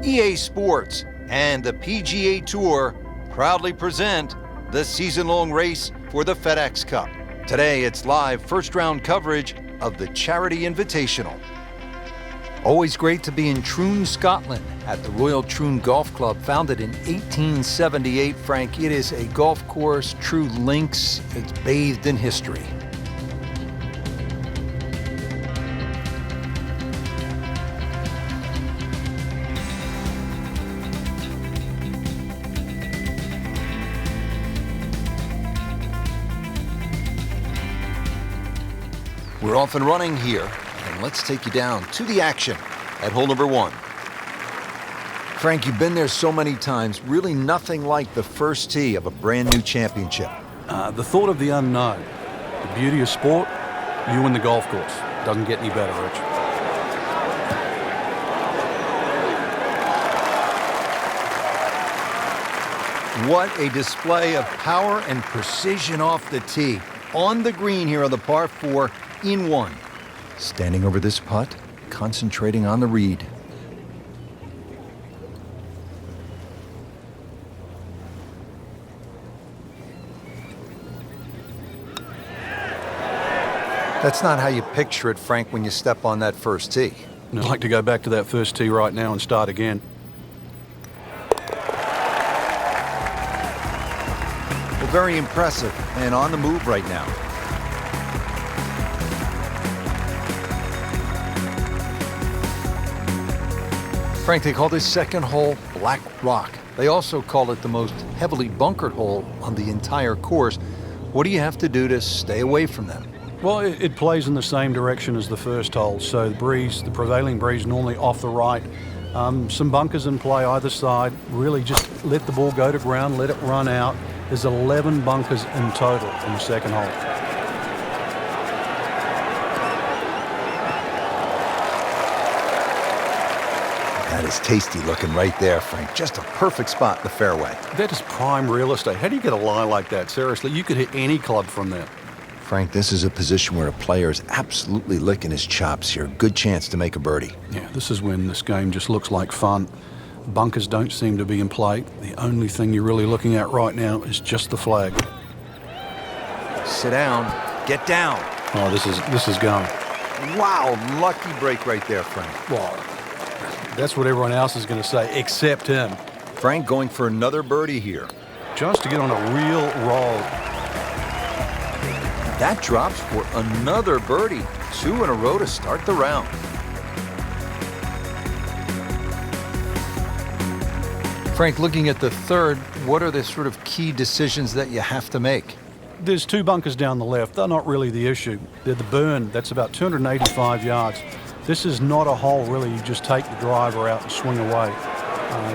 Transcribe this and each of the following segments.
EA Sports and the PGA Tour proudly present the season-long race for the FedEx Cup. Today, it's live first-round coverage of the Charity Invitational. Always great to be in Troon, Scotland, at the Royal Troon Golf Club, founded in 1878. Frank, it is a golf course, true links. It's bathed in history. We're off and running here, and let's take you down to the action at hole number 1. Frank, you've been there so many times, really nothing like the first tee of a brand new championship. The thought of the unknown, the beauty of sport, you and the golf course. Doesn't get any better, Rich. What a display of power and precision off the tee. On the green here on the par 4 in 1. Standing over this putt, concentrating on the read. That's not how you picture it, Frank, when you step on that first tee. I'd like to go back to that first tee right now and start again. Well, very impressive and on the move right now. Frank, they call this second hole Black Rock. They also call it the most heavily bunkered hole on the entire course. What do you have to do to stay away from them? Well, it plays in the same direction as the first hole, so the prevailing breeze normally off the right. Some bunkers in play either side. Really just let the ball go to ground, let it run out. There's 11 bunkers in total in the second hole. That is tasty looking right there, Frank. Just a perfect spot in the fairway. That is prime real estate. How do you get a lie like that? Seriously, you could hit any club from there. Frank, this is a position where a player is absolutely licking his chops here. Good chance to make a birdie. Yeah, this is when this game just looks like fun. Bunkers don't seem to be in play. The only thing you're really looking at right now is just the flag. Sit down. Get down. Oh, this is going. Wow, lucky break right there, Frank. Well, that's what everyone else is going to say, except him. Frank going for another birdie here. Just to get on a real roll. That drops for another birdie. 2 in a row to start the round. Frank, looking at the third, what are the sort of key decisions that you have to make? There's 2 bunkers down the left. They're not really the issue. They're the burn. That's about 285 yards. This is not a hole, really. You just take the driver out and swing away.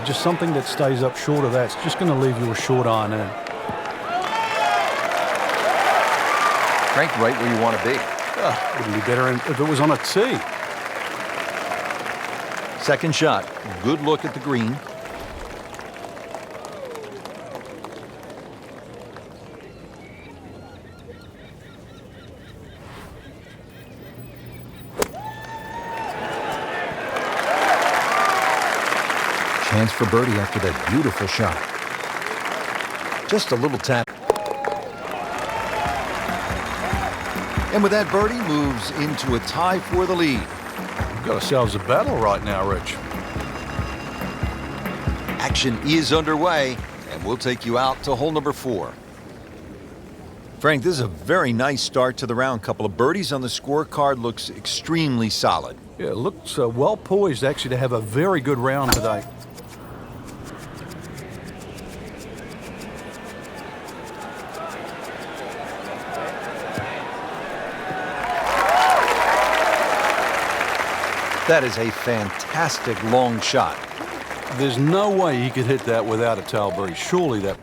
Just something that stays up short of that's just going to leave you a short iron in. Frank, right where you want to be. Wouldn't be better if it was on a tee. Second shot. Good look at the green. Chance for birdie after that beautiful shot. Just a little tap. And with that birdie, moves into a tie for the lead. We've got ourselves a battle right now, Rich. Action is underway, and we'll take you out to hole number 4. Frank, this is a very nice start to the round. Couple of birdies on the scorecard, looks extremely solid. Yeah, it looks well poised, actually, to have a very good round today. That is a fantastic long shot. There's no way he could hit that without a tail breeze. Surely that.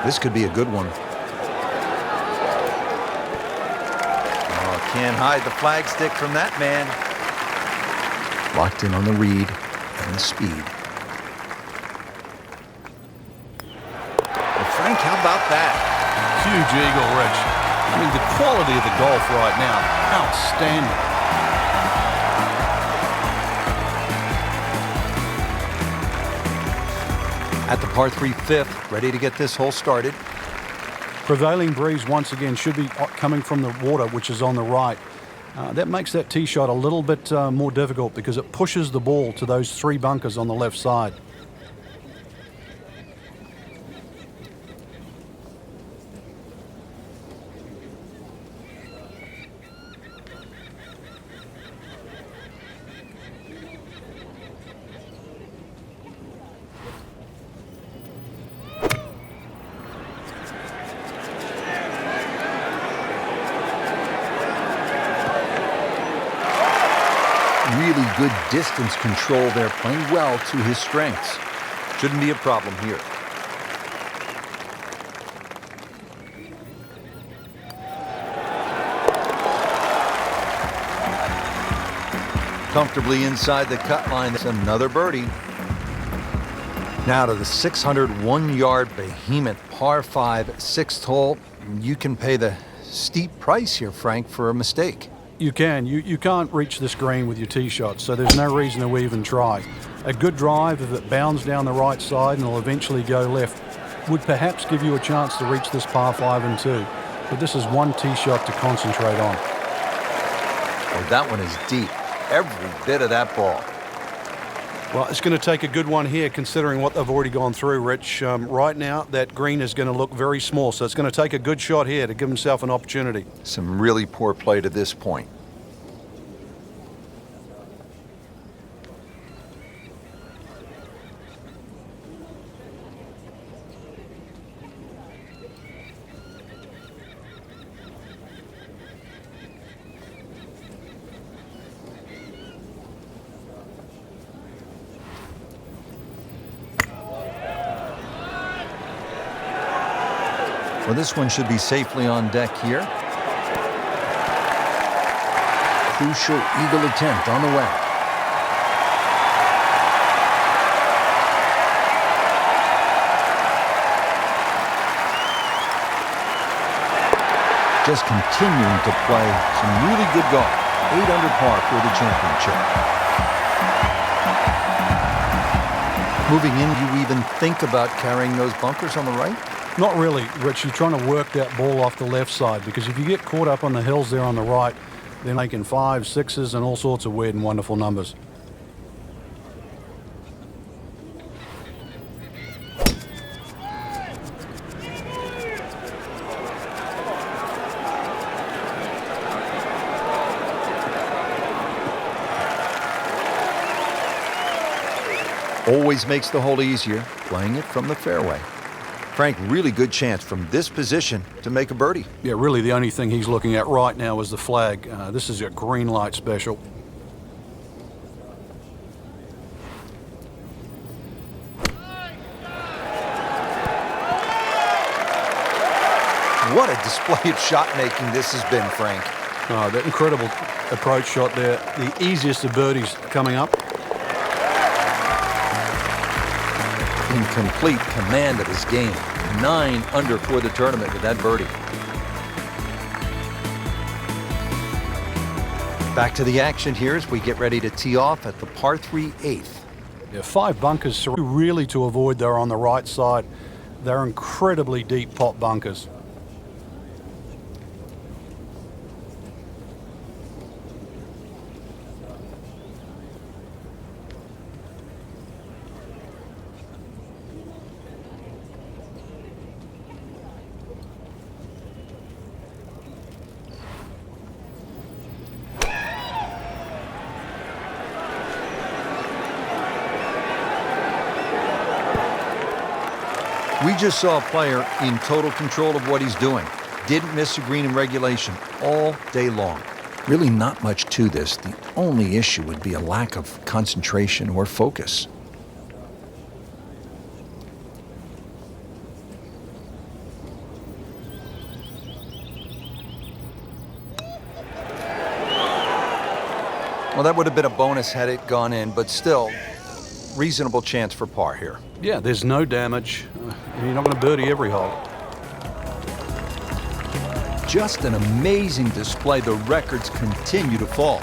This could be a good one. Can't hide the flagstick from that man. Locked in on the read and the speed. Well, Frank, how about that? Huge eagle, Rich. I mean, the quality of the golf right now, outstanding. At the par 3 fifth, ready to get this hole started. Prevailing breeze once again should be coming from the water, which is on the right. That makes that tee shot a little bit more difficult because it pushes the ball to those 3 bunkers on the left side. Really good distance control there, playing well to his strengths. Shouldn't be a problem here. Comfortably inside the cut line. That's another birdie. Now to the 601-yard behemoth par 5 6th hole. You can pay the steep price here, Frank, for a mistake. You can. You can't reach this green with your tee shot, so there's no reason to even try. A good drive, if it bounds down the right side and will eventually go left, would perhaps give you a chance to reach this par 5 and 2. But this is one tee shot to concentrate on. Oh, that one is deep. Every bit of that ball. Well, it's going to take a good one here considering what they've already gone through, Rich. Right now, that green is going to look very small, so it's going to take a good shot here to give himself an opportunity. Some really poor play to this point. Well, this one should be safely on deck here. Crucial eagle attempt on the way. Just continuing to play some really good golf. 8 under par for the championship. Moving in, do you even think about carrying those bunkers on the right? Not really, Rich. You're trying to work that ball off the left side because if you get caught up on the hills there on the right, they're making 5s, 6s, and all sorts of weird and wonderful numbers. Always makes the hole easier, playing it from the fairway. Frank, really good chance from this position to make a birdie. Yeah, really the only thing he's looking at right now is the flag. This is a green light special. What a display of shot making this has been, Frank. That incredible approach shot there. The easiest of birdies coming up. In complete command of his game. 9 under for the tournament with that birdie. Back to the action here as we get ready to tee off at the par 3 8th. Yeah, 5 bunkers really to avoid. They're on the right side. They're incredibly deep pot bunkers. We just saw a player in total control of what he's doing. Didn't miss a green in regulation all day long. Really not much to this. The only issue would be a lack of concentration or focus. Well, that would have been a bonus had it gone in, but still, reasonable chance for par here. Yeah, there's no damage. You're not going to birdie every hole. Just an amazing display. The records continue to fall.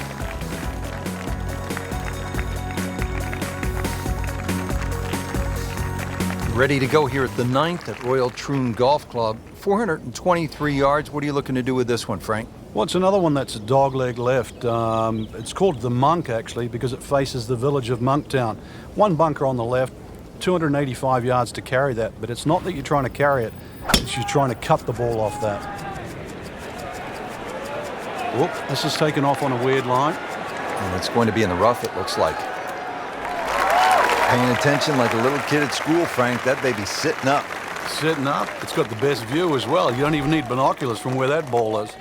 Ready to go here at the 9th at Royal Troon Golf Club. 423 yards. What are you looking to do with this one, Frank? Well, it's another one that's a dogleg left. It's called the Monk, actually, because it faces the village of Monktown. One bunker on the left, 285 yards to carry that, but it's not that you're trying to carry it, it's you're trying to cut the ball off that. Whoop, this is taken off on a weird line. And it's going to be in the rough, it looks like. Paying attention like a little kid at school, Frank. That baby's sitting up. Sitting up. It's got the best view as well. You don't even need binoculars from where that ball is.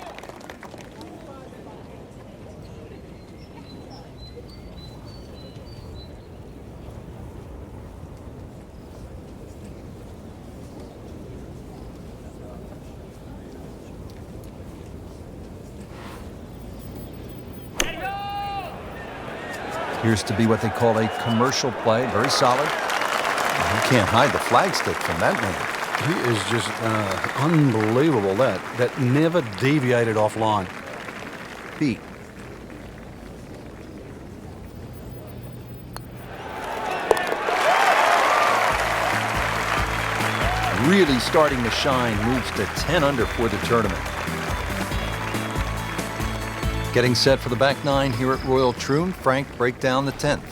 Appears to be what they call a commercial play. Very solid. You can't hide the flagstick from that man. He is just unbelievable. That never deviated offline. Pete. Really starting to shine. Moves to 10 under for the tournament. Getting set for the back 9 here at Royal Troon. Frank, break down the 10th.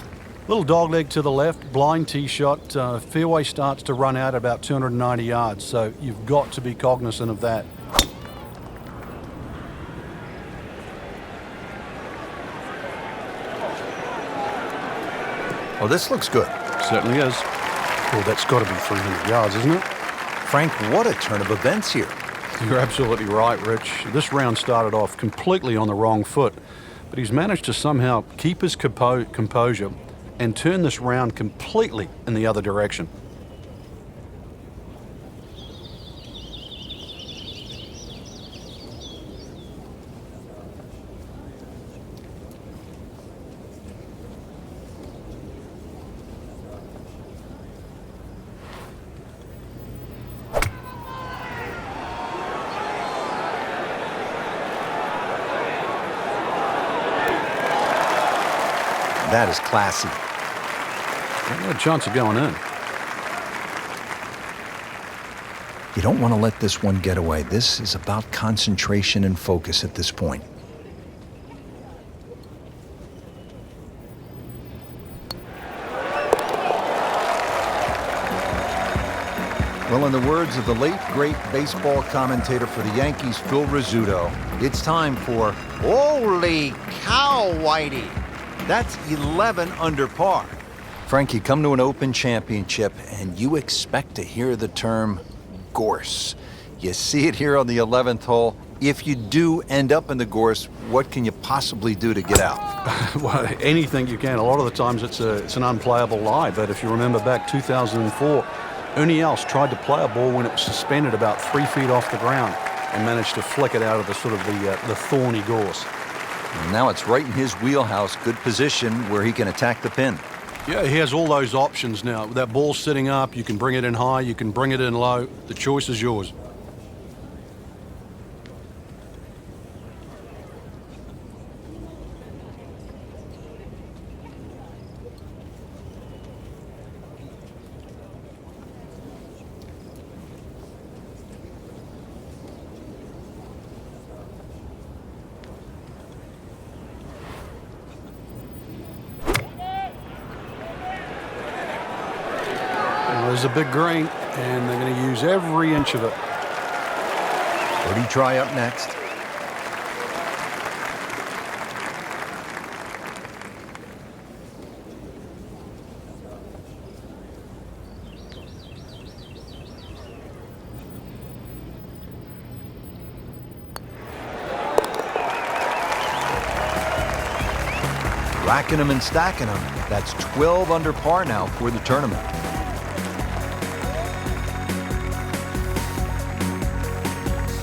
Little dogleg to the left, blind tee shot. Fairway starts to run out at about 290 yards, so you've got to be cognizant of that. Oh, this looks good. Certainly is. Oh, that's got to be 300 yards, isn't it? Frank, what a turn of events here. You're absolutely right, Rich. This round started off completely on the wrong foot, but he's managed to somehow keep his composure and turn this round completely in the other direction. That is classy. A chance of going in. You don't want to let this one get away. This is about concentration and focus at this point. Well, in the words of the late, great baseball commentator for the Yankees, Phil Rizzuto, it's time for Holy Cow, Whitey. That's 11 under par. Frank, you come to an Open Championship and you expect to hear the term gorse. You see it here on the 11th hole. If you do end up in the gorse, what can you possibly do to get out? Well, anything you can. A lot of the times it's an unplayable lie, but if you remember back 2004, Ernie Els tried to play a ball when it was suspended about 3 feet off the ground and managed to flick it out of the sort of the thorny gorse. And now it's right in his wheelhouse, good position where he can attack the pin. Yeah, he has all those options now. With that ball sitting up, you can bring it in high, you can bring it in low. The choice is yours. There's a big green, and they're going to use every inch of it. Birdie try up next. Racking them and stacking them. That's 12 under par now for the tournament.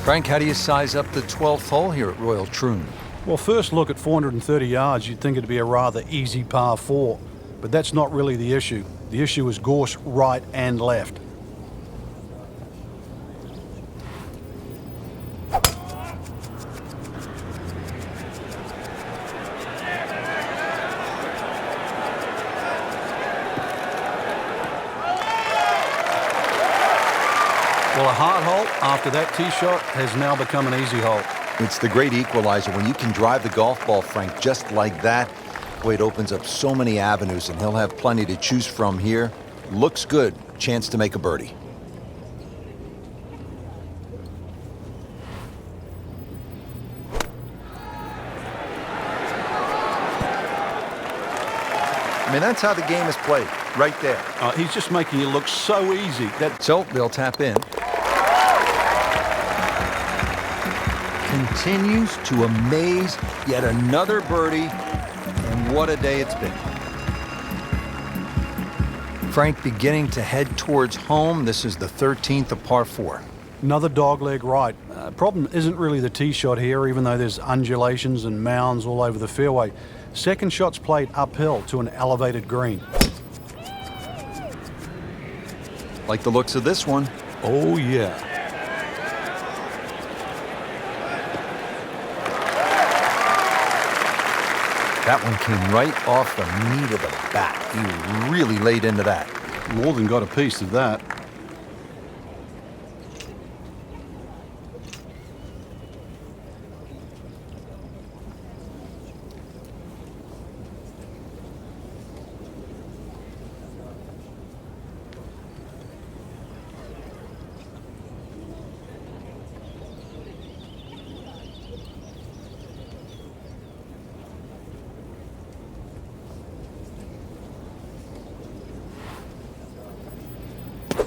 Frank, how do you size up the 12th hole here at Royal Troon? Well, first look at 430 yards, you'd think it'd be a rather easy par 4, but that's not really the issue. The issue is gorse right and left. Well, a hard hole after that tee shot has now become an easy hole. It's the great equalizer. When you can drive the golf ball, Frank, just like that, boy, it opens up so many avenues, and he'll have plenty to choose from here. Looks good. Chance to make a birdie. I mean, that's how the game is played, right there. He's just making it look so easy. So they'll tap in. Continues to amaze. Yet another birdie, and what a day it's been. Frank beginning to head towards home. This is the 13th of par 4. Another dogleg right. Problem isn't really the tee shot here, even though there's undulations and mounds all over the fairway. Second shot's played uphill to an elevated green. Like the looks of this one. Oh, yeah. That one came right off the meat of the bat. He really laid into that. More than got a piece of that.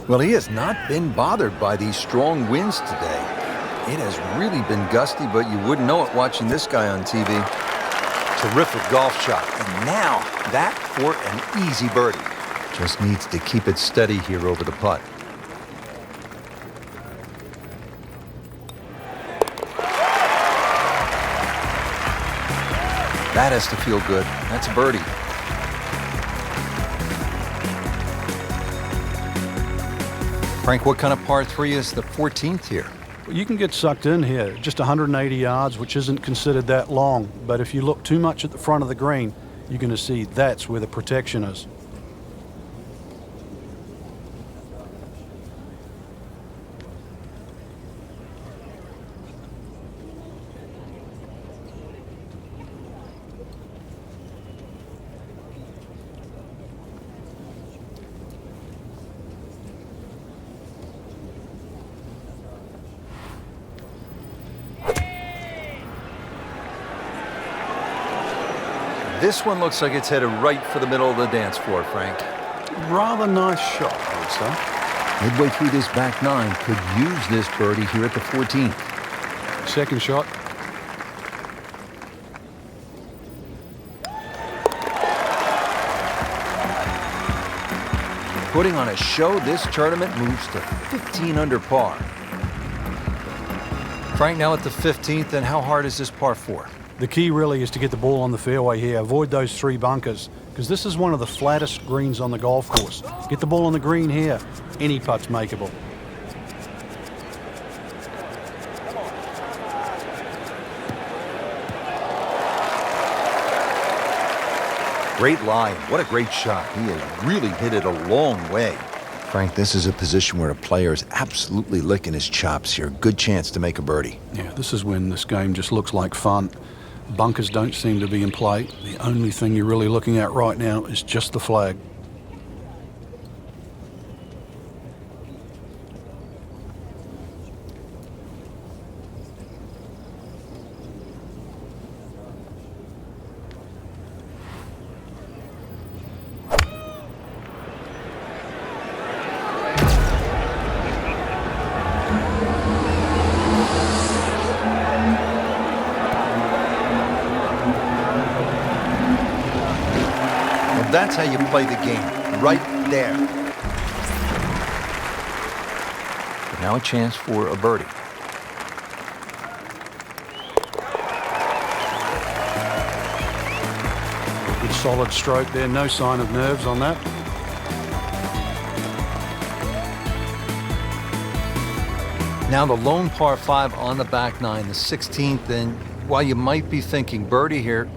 Well, he has not been bothered by these strong winds today. It has really been gusty, but you wouldn't know it watching this guy on TV. Terrific golf shot. And now that for an easy birdie. Just needs to keep it steady here over the putt. That has to feel good. That's a birdie. Frank, what kind of par 3 is the 14th here? Well, you can get sucked in here. Just 180 yards, which isn't considered that long. But if you look too much at the front of the green, you're going to see that's where the protection is. This one looks like it's headed right for the middle of the dance floor, Frank. Rather nice shot, I would say. Midway through this back nine, could use this birdie here at the 14th. Second shot. Putting on a show, this tournament moves to 15 under par. Frank, now at the 15th, and how hard is this par 4? The key really is to get the ball on the fairway here. Avoid those 3 bunkers, because this is one of the flattest greens on the golf course. Get the ball on the green here. Any putt's makeable. Great lie. What a great shot. He has really hit it a long way. Frank, this is a position where a player is absolutely licking his chops here. Good chance to make a birdie. Yeah, this is when this game just looks like fun. Bunkers don't seem to be in play. The only thing you're really looking at right now is just the flag. That's how you play the game, right there. But now a chance for a birdie. solid stroke there, no sign of nerves on that. Now the lone par 5 on the back nine, the 16th, and while you might be thinking birdie here,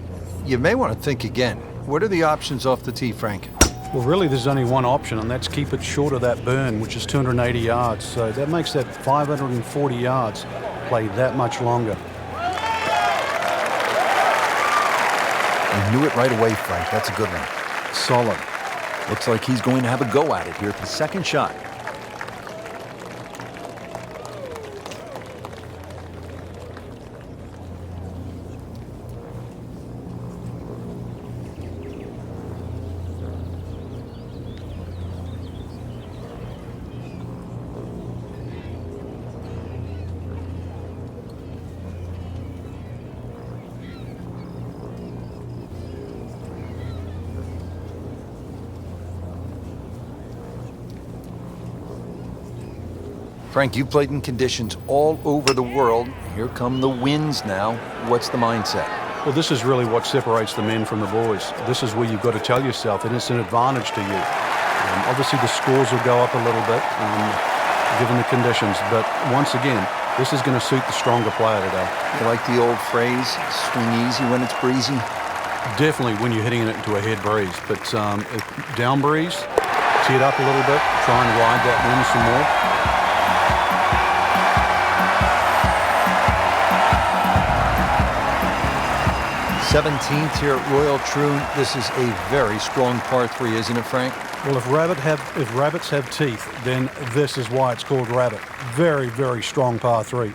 you may want to think again. What are the options off the tee, Frank? Well, really, there's only one option, and that's keep it short of that burn, which is 280 yards. So that makes that 540 yards play that much longer. You knew it right away, Frank. That's a good one. Solid. Looks like he's going to have a go at it here at the second shot. Frank, you played in conditions all over the world. Here come the winds now. What's the mindset? Well, this is really what separates the men from the boys. This is where you've got to tell yourself that it's an advantage to you. Obviously, the scores will go up a little bit given the conditions. But once again, this is going to suit the stronger player today. You like the old phrase, swing easy when it's breezy? Definitely when you're hitting it into a head breeze. But down breeze, tee it up a little bit, try and ride that wind some more. 17th here at Royal Troon. This is a very strong par 3, isn't it, Frank? Well, if rabbits have teeth, then this is why it's called rabbit. Very, very strong par 3.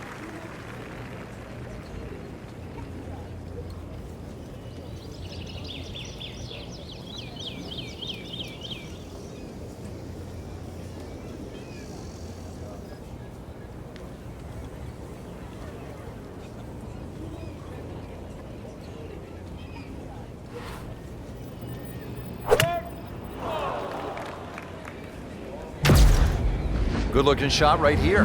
Good looking shot right here.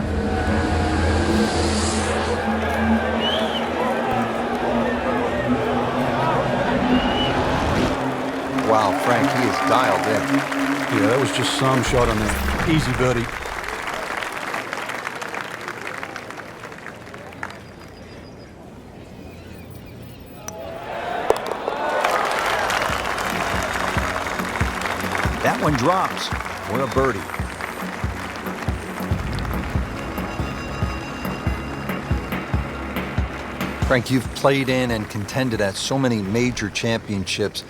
Wow, Frank, he is dialed in. Yeah, that was just some shot on there. Easy birdie. That one drops for a birdie. Frank, you've played in and contended at so many major championships.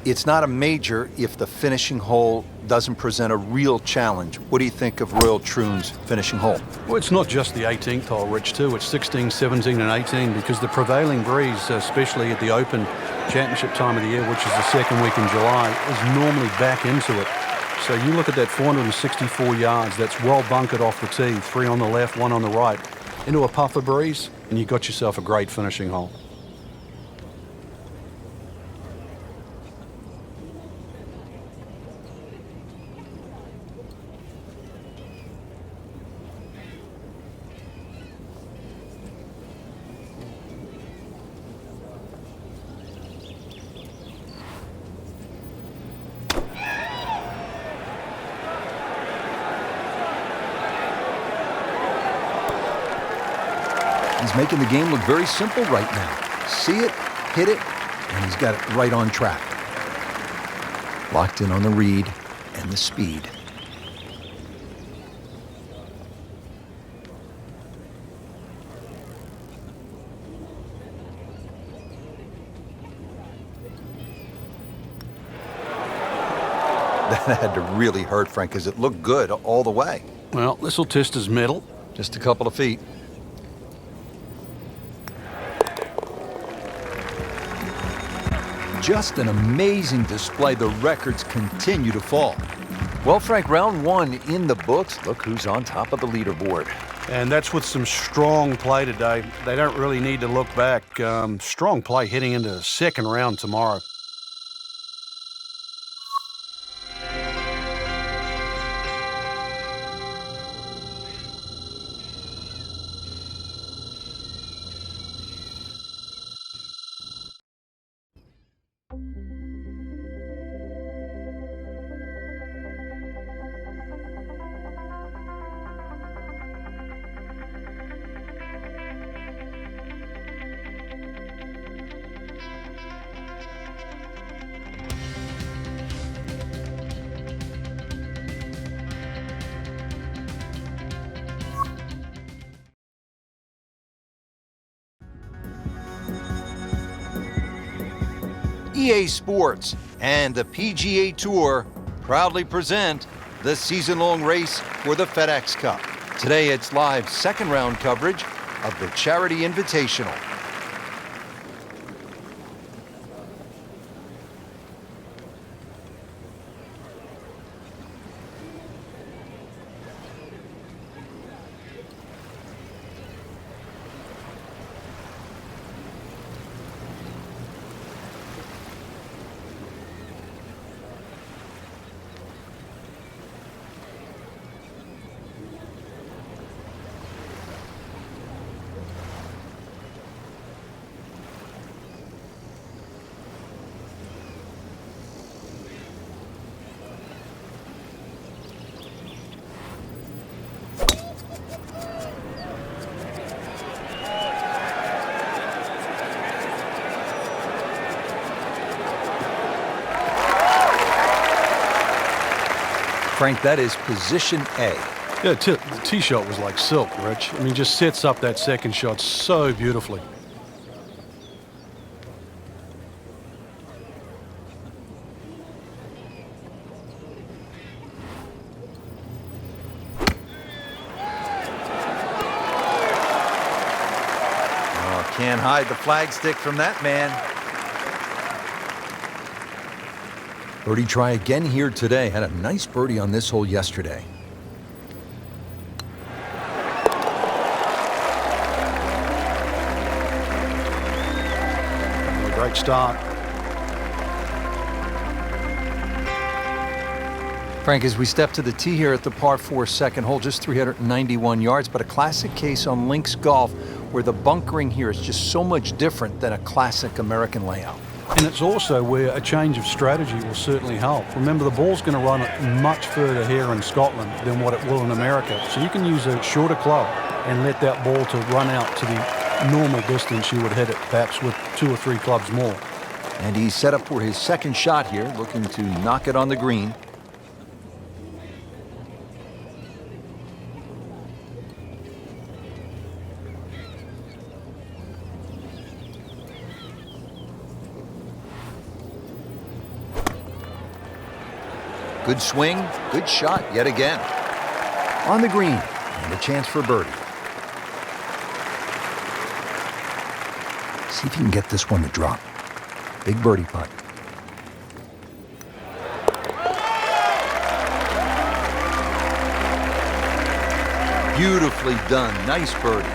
It's not a major if the finishing hole doesn't present a real challenge. What do you think of Royal Troon's finishing hole? Well, it's not just the 18th hole, Rich, too. It's 16, 17, and 18 because the prevailing breeze, especially at the Open Championship time of the year, which is the second week in July, is normally back into it. So you look at that 464 yards, that's well bunkered off the tee, 3 on the left, 1 on the right, into a puffer breeze, and you got yourself a great finishing hole. He's making the game look very simple right now. See it, hit it, and he's got it right on track. Locked in on the read and the speed. That had to really hurt, Frank, because it looked good all the way. Well, this will test his mettle. Just a couple of feet. Just an amazing display. The records continue to fall. Well, Frank, round 1 in the books. Look who's on top of the leaderboard. And that's with some strong play today. They don't really need to look back. Strong play heading into the second round tomorrow. EA Sports and the PGA Tour proudly present the season-long race for the FedEx Cup. Today it's live second-round coverage of the Charity Invitational. Frank, that is position A. Yeah, the tee shot was like silk, Rich. I mean, just sets up that second shot so beautifully. Oh, can't hide the flagstick from that man. Birdie try again here today. Had a nice birdie on this hole yesterday. Great start. Frank, as we step to the tee here at the par 4 second hole, just 391 yards, but a classic case on links golf where the bunkering here is just so much different than a classic American layout. And it's also where a change of strategy will certainly help. Remember, the ball's going to run much further here in Scotland than what it will in America. So you can use a shorter club and let that ball to run out to the normal distance you would hit it, perhaps with 2 or 3 clubs more. And he's set up for his second shot here, looking to knock it on the green. Good swing, good shot yet again. On the green, and a chance for birdie. See if you can get this one to drop. Big birdie putt. Beautifully done, nice birdie.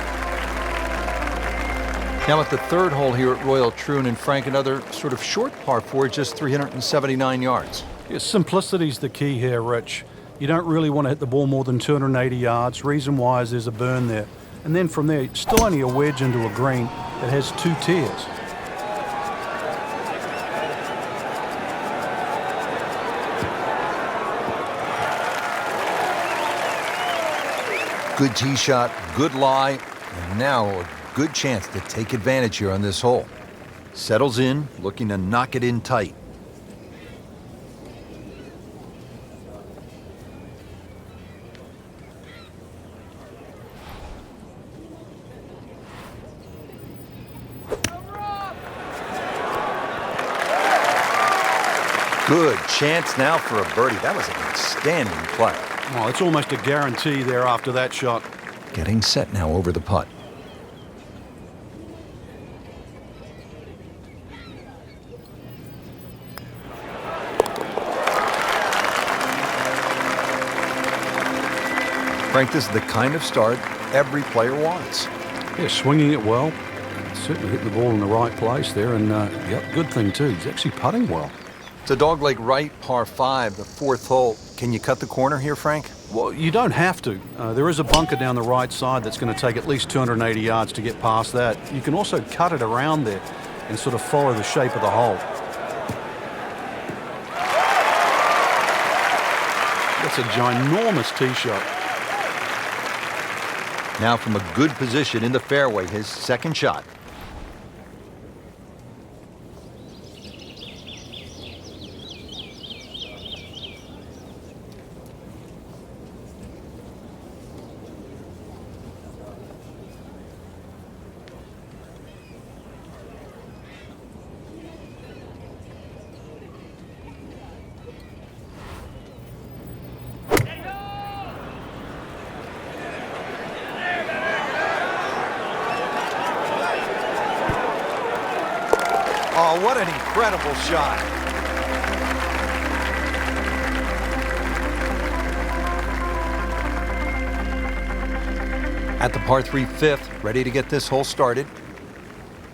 Now at the third hole here at Royal Troon, and Frank, another sort of short par 4, just 379 yards. Yeah, simplicity's the key here, Rich. You don't really want to hit the ball more than 280 yards. Reason why is there's a burn there. And then from there, still only a wedge into a green that has 2 tiers. Good tee shot, good lie, and now a good chance to take advantage here on this hole. Settles in, looking to knock it in tight. Good chance now for a birdie. That was an outstanding play. Oh, it's almost a guarantee there after that shot. Getting set now over the putt. Frank, this is the kind of start every player wants. Yeah, swinging it well. Certainly hit the ball in the right place there, and yep, good thing too. He's actually putting well. It's a dogleg right, par 5, the 4th hole. Can you cut the corner here, Frank? Well, you don't have to. There is a bunker down the right side that's going to take at least 280 yards to get past that. You can also cut it around there and sort of follow the shape of the hole. That's a ginormous tee shot. Now from a good position in the fairway, his second shot. Oh, what an incredible shot. At the par 3 fifth, ready to get this hole started.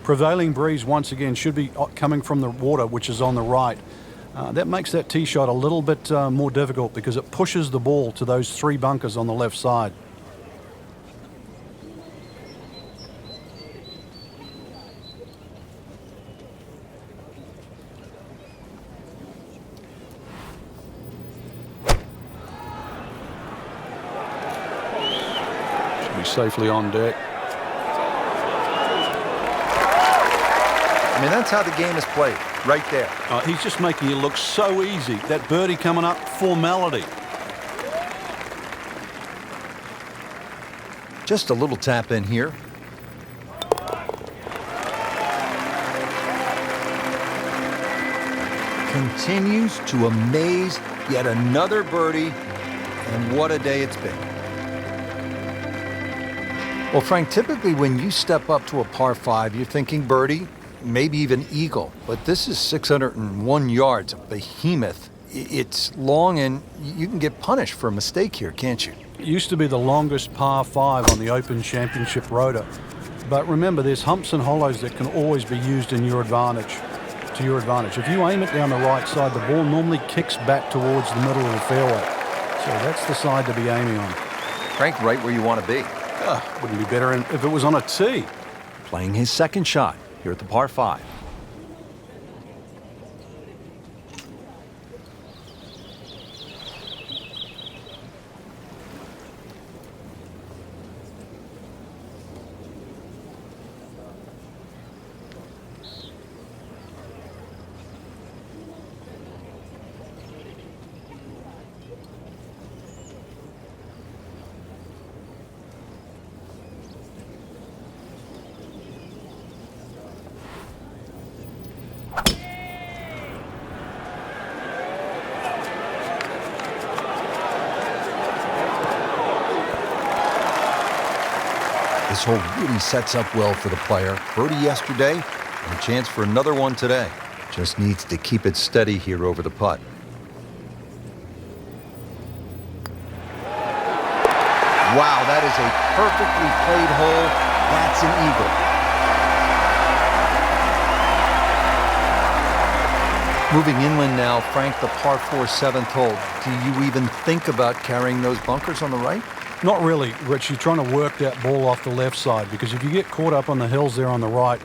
Prevailing breeze once again should be coming from the water, which is on the right. That makes that tee shot a little bit more difficult because it pushes the ball to those 3 bunkers on the left side. Should be safely on deck. I mean, that's how the game is played, right there. He's just making it look so easy. That birdie coming up, formality. Just a little tap in here. Continues to amaze. Yet another birdie, and what a day it's been. Well, Frank, typically when you step up to a par 5, you're thinking birdie, maybe even eagle, but this is 601 yards, a behemoth. It's long, and you can get punished for a mistake here, can't you? It used to be the longest par 5 on the Open Championship rotor. But remember, there's humps and hollows that can always be used in your advantage, to your advantage. If you aim it down the right side, the ball normally kicks back towards the middle of the fairway. So that's the side to be aiming on. Frank, right where you want to be. Wouldn't be better if it was on a tee. Playing his second shot here at the par 5. This hole really sets up well for the player. Birdie yesterday, and a chance for another one today. Just needs to keep it steady here over the putt. Wow, that is a perfectly played hole. That's an eagle. Moving inland now, Frank, the par 4 7th hole. Do you even think about carrying those bunkers on the right? Not really, Rich. You're trying to work that ball off the left side, because if you get caught up on the hills there on the right,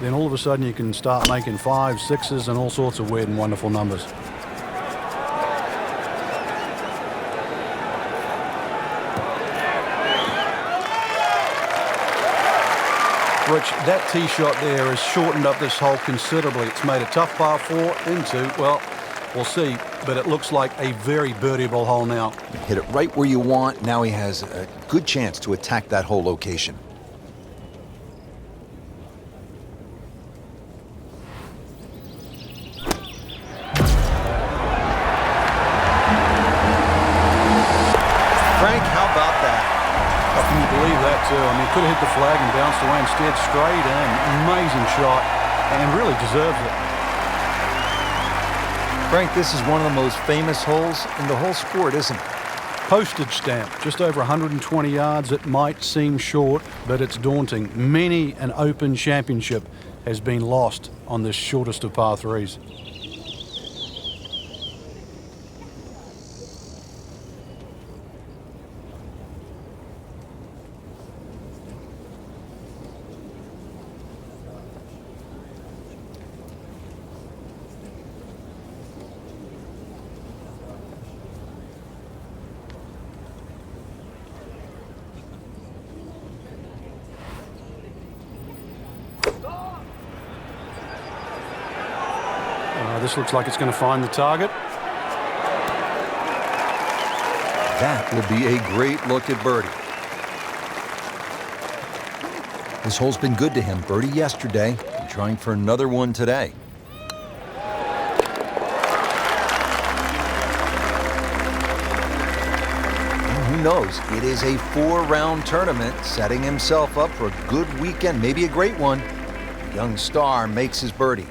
then all of a sudden you can start making 5s, 6s, and all sorts of weird and wonderful numbers. Rich, that tee shot there has shortened up this hole considerably. It's made a tough par 4 into, well, we'll see, but it looks like a very birdieable hole now. Hit it right where you want. Now he has a good chance to attack that whole location. Frank, how about that? How can you believe that, too? I mean, could have hit the flag and bounced away instead. Straight in. Amazing shot, and really deserves it. Frank, this is one of the most famous holes in the whole sport, isn't it? Postage stamp, just over 120 yards. It might seem short, but it's daunting. Many an Open Championship has been lost on this shortest of par 3s. This looks like it's going to find the target. That will be a great look at birdie. This hole's been good to him. Birdie yesterday, and trying for another one today. And who knows? It is a 4-round tournament, setting himself up for a good weekend, maybe a great one. The young star makes his birdie.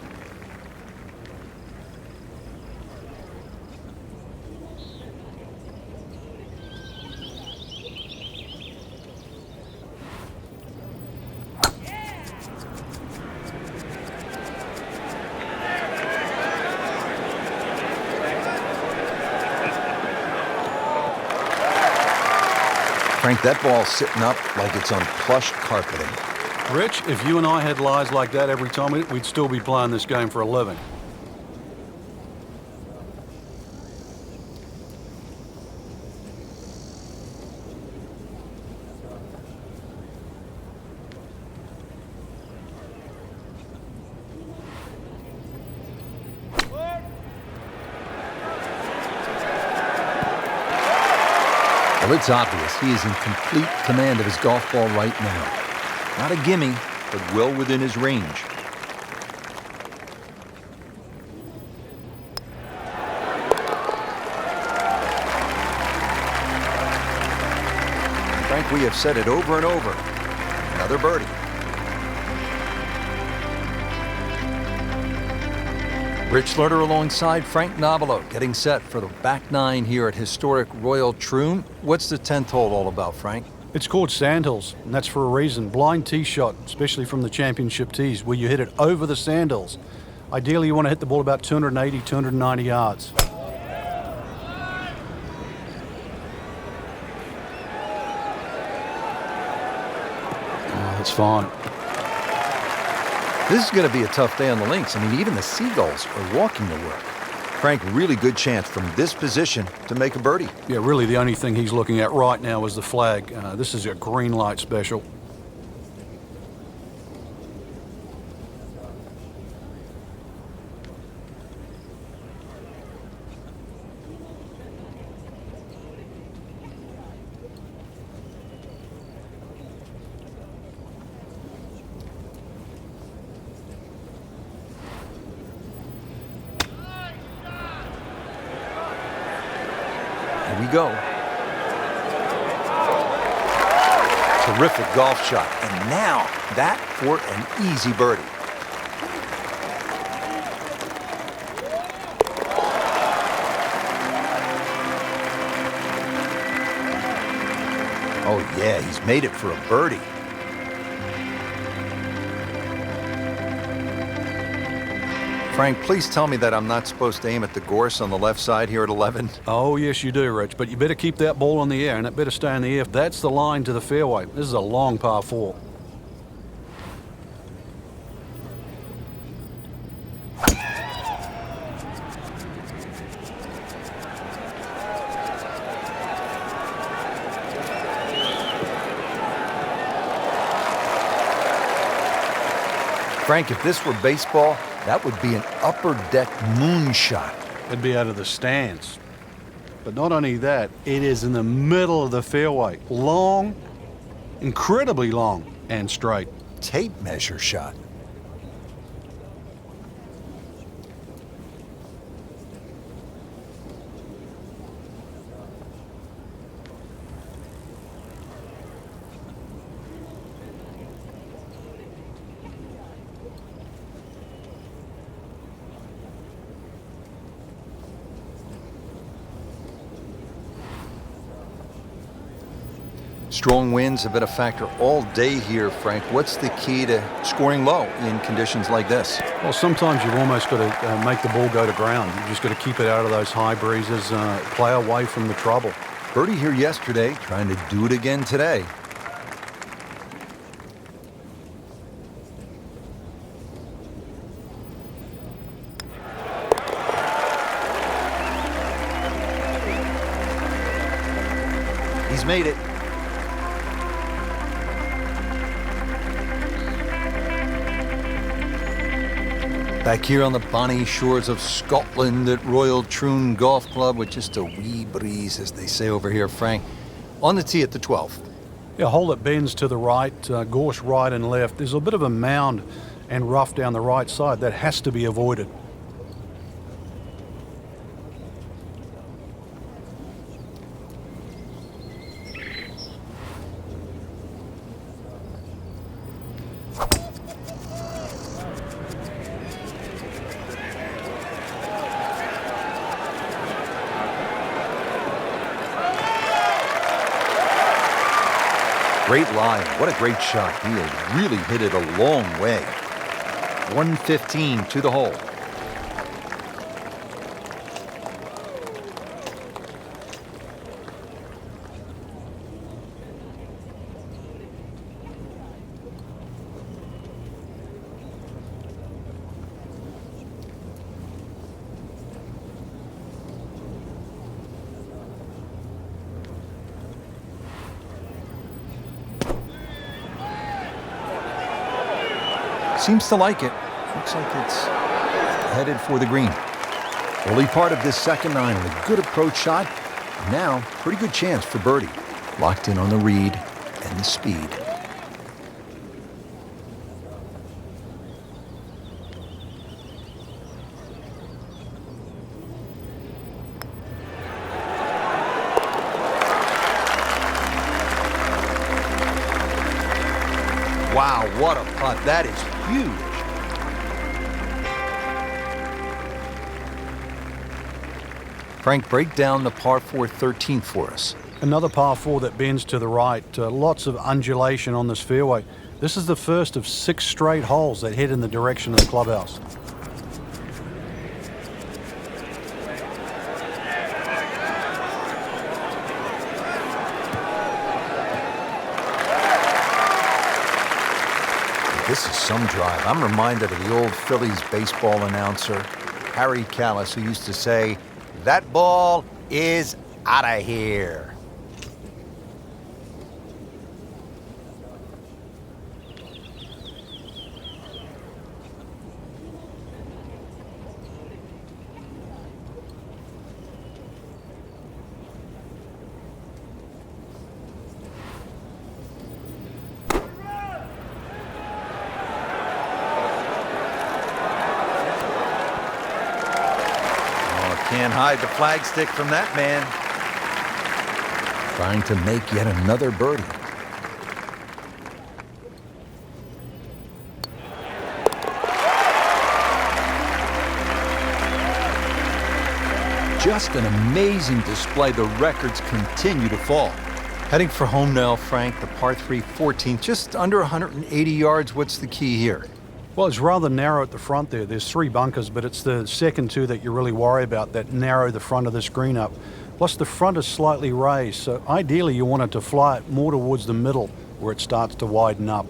Frank, that ball's sitting up like it's on plush carpeting. Rich, if you and I had lies like that every time, we'd still be playing this game for a living. Well, it's obvious he is in complete command of his golf ball right now. Not a gimme, but well within his range. Frank, we have said it over and over. Another birdie. Rich Lerter alongside Frank Nobilo, getting set for the back nine here at historic Royal Troon. What's the 10th hole all about, Frank? It's called Sandhills, and that's for a reason. Blind tee shot, especially from the championship tees, where you hit it over the sandhills. Ideally, you want to hit the ball about 280, 290 yards. Oh, that's fine. This is going to be a tough day on the links. I mean, even the seagulls are walking to work. Frank, really good chance from this position to make a birdie. Yeah, really the only thing he's looking at right now is the flag. This is a green light special. Here we go. Terrific golf shot. And now that for an easy birdie. Oh yeah, he's made it for a birdie. Frank, please tell me that I'm not supposed to aim at the gorse on the left side here at 11. Oh, yes, you do, Rich, but you better keep that ball in the air, and it better stay in the air. That's the line to the fairway. This is a long par 4. Frank, if this were baseball, that would be an upper deck moonshot. It'd be out of the stands. But not only that, it is in the middle of the fairway. Long, incredibly long, and straight. Tape measure shot. Strong winds have been a factor all day here, Frank. What's the key to scoring low in conditions like this? Well, sometimes you've almost got to make the ball go to ground. You've just got to keep it out of those high breezes, play away from the trouble. Birdie here yesterday, trying to do it again today. He's made it. Back here on the bonny shores of Scotland at Royal Troon Golf Club with just a wee breeze, as they say over here, Frank. On the tee at the 12th. Yeah, hole that bends to the right, gorse right and left. There's a bit of a mound and rough down the right side. That has to be avoided. Great line. What a great shot. He has really hit it a long way. 115 to the hole. Seems to like it. Looks like it's headed for the green. Early part of this second nine, a good approach shot. Now, pretty good chance for birdie. Locked in on the read and the speed. Wow, what a putt. That is huge. Frank, break down the par 4 13 for us. Another par 4 that bends to the right. Lots of undulation on this fairway. This is the first of 6 straight holes that head in the direction of the clubhouse. This is some drive. I'm reminded of the old Phillies baseball announcer, Harry Callis, who used to say, "That ball is out of here." Can't hide the flagstick from that man. Trying to make yet another birdie. Just an amazing display. The records continue to fall. Heading for home now, Frank, the par 3 14th, just under 180 yards. What's the key here? Well, it's rather narrow at the front there. There's 3 bunkers, but it's the second 2 that you really worry about that narrow the front of this green up. Plus, the front is slightly raised, so ideally you want it to fly it more towards the middle where it starts to widen up.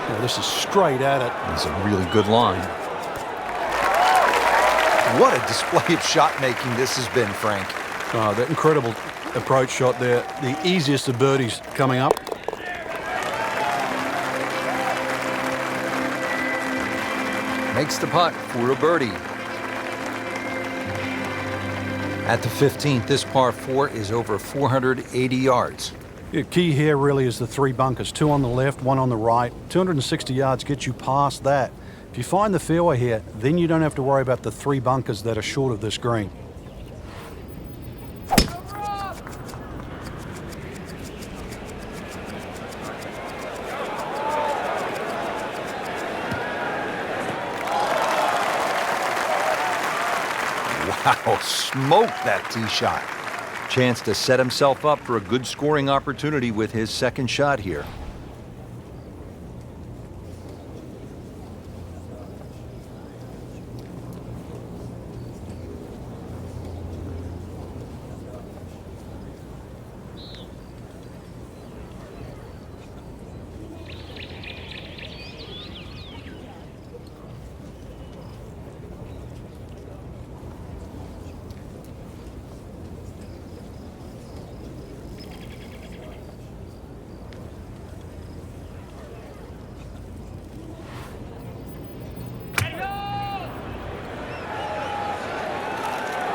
Now, this is straight at it. It's a really good line. What a display of shot making this has been, Frank. Oh, that incredible approach shot there. The easiest of birdies coming up. Makes the putt for a birdie. At the 15th, this par 4 is over 480 yards. The key here really is the 3 bunkers, 2 on the left, 1 on the right. 260 yards gets you past that. If you find the fairway here, then you don't have to worry about the 3 bunkers that are short of this green. Wow, smoked that tee shot. Chance to set himself up for a good scoring opportunity with his second shot here.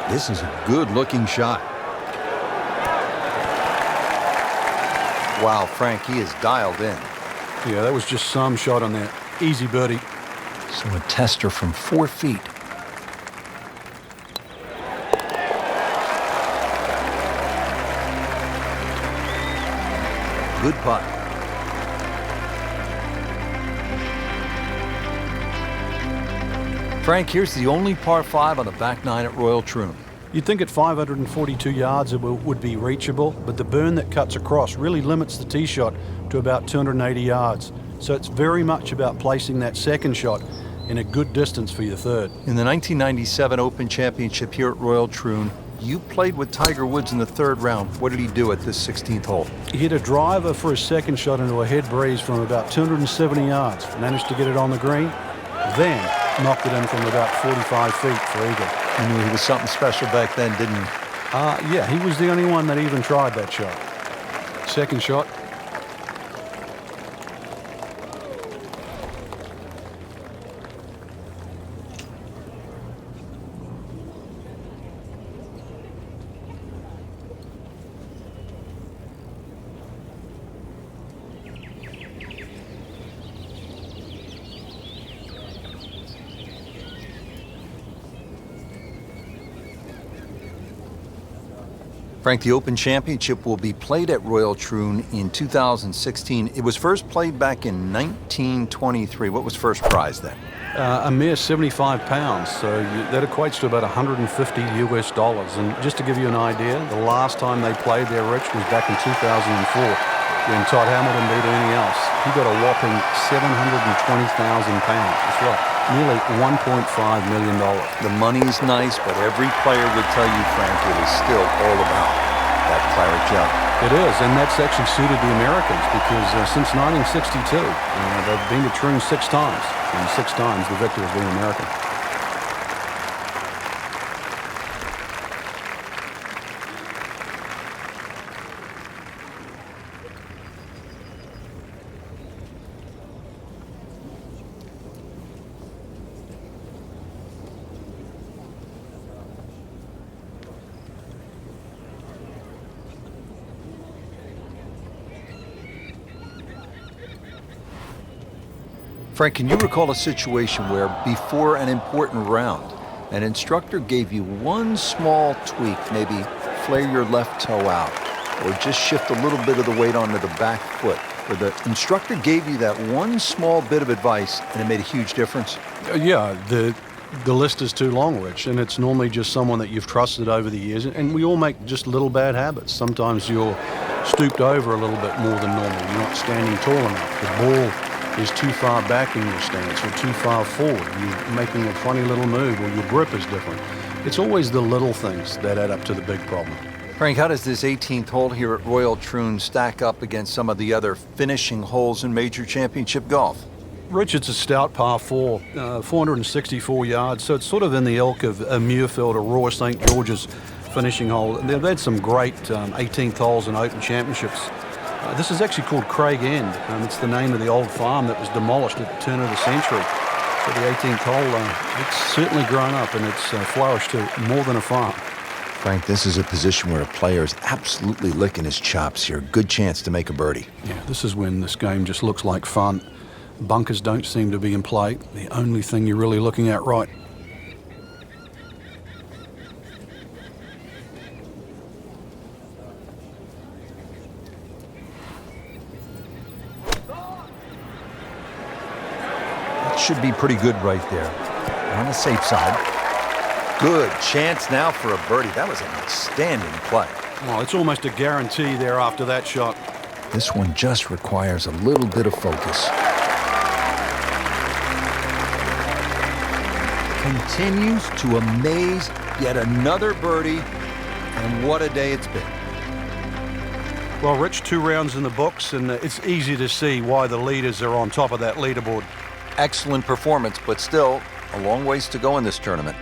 This is a good-looking shot. Wow, Frank, he is dialed in. Yeah, that was just some shot on that. Easy birdie. So a tester from 4 feet. Good putt. Frank, here's the only par 5 on the back 9 at Royal Troon. You'd think at 542 yards it would be reachable, but the burn that cuts across really limits the tee shot to about 280 yards. So it's very much about placing that second shot in a good distance for your third. In the 1997 Open Championship here at Royal Troon, you played with Tiger Woods in the 3rd round. What did he do at this 16th hole? He hit a driver for his second shot into a head breeze from about 270 yards. Managed to get it on the green, then knocked it in from about 45 feet for eagle. You knew he was something special back then, didn't you? Yeah, he was the only one that even tried that shot. Second shot. Frank, the Open Championship will be played at Royal Troon in 2016. It was first played back in 1923. What was first prize then? A mere 75 pounds, so that equates to about $150 US. And just to give you an idea, the last time they played there, Rich, was back in 2004 when Todd Hamilton beat anything else. He got a whopping 720,000 pounds. That's right, nearly $1.5 million. The money's nice, but every player would tell you, Frank, it is still all about that claret jug. It is, and that's actually suited the Americans because since 1962, they've been to Troon 6 times, and 6 times the victor has been American. Frank, can you recall a situation where before an important round, an instructor gave you one small tweak, maybe flare your left toe out, or just shift a little bit of the weight onto the back foot, where the instructor gave you that one small bit of advice and it made a huge difference? Yeah, the list is too long, Rich, and it's normally just someone that you've trusted over the years, and we all make just little bad habits. Sometimes you're stooped over a little bit more than normal. You're not standing tall enough. The ball is too far back in your stance or too far forward. You're making a funny little move or your grip is different. It's always the little things that add up to the big problem. Frank, how does this 18th hole here at Royal Troon stack up against some of the other finishing holes in major championship golf? Rich, it's a stout par 4, 464 yards, so it's sort of in the ilk of a Muirfield or Royal St. George's finishing hole. They've had some great 18th holes in Open Championships. This is actually called Craig End. It's the name of the old farm that was demolished at the turn of the century. So the 18th hole, it's certainly grown up and it's flourished to more than a farm. Frank, this is a position where a player is absolutely licking his chops here. Good chance to make a birdie. Yeah, this is when this game just looks like fun. Bunkers don't seem to be in play. The only thing you're really looking at right. Should be pretty good right there. On the safe side. Good chance now for a birdie. That was an outstanding play. Well, it's almost a guarantee there after that shot. This one just requires a little bit of focus. Continues to amaze. Yet another birdie. And what a day it's been. Well, Rich, 2 rounds in the books, and it's easy to see why the leaders are on top of that leaderboard. Excellent performance, but still a long ways to go in this tournament.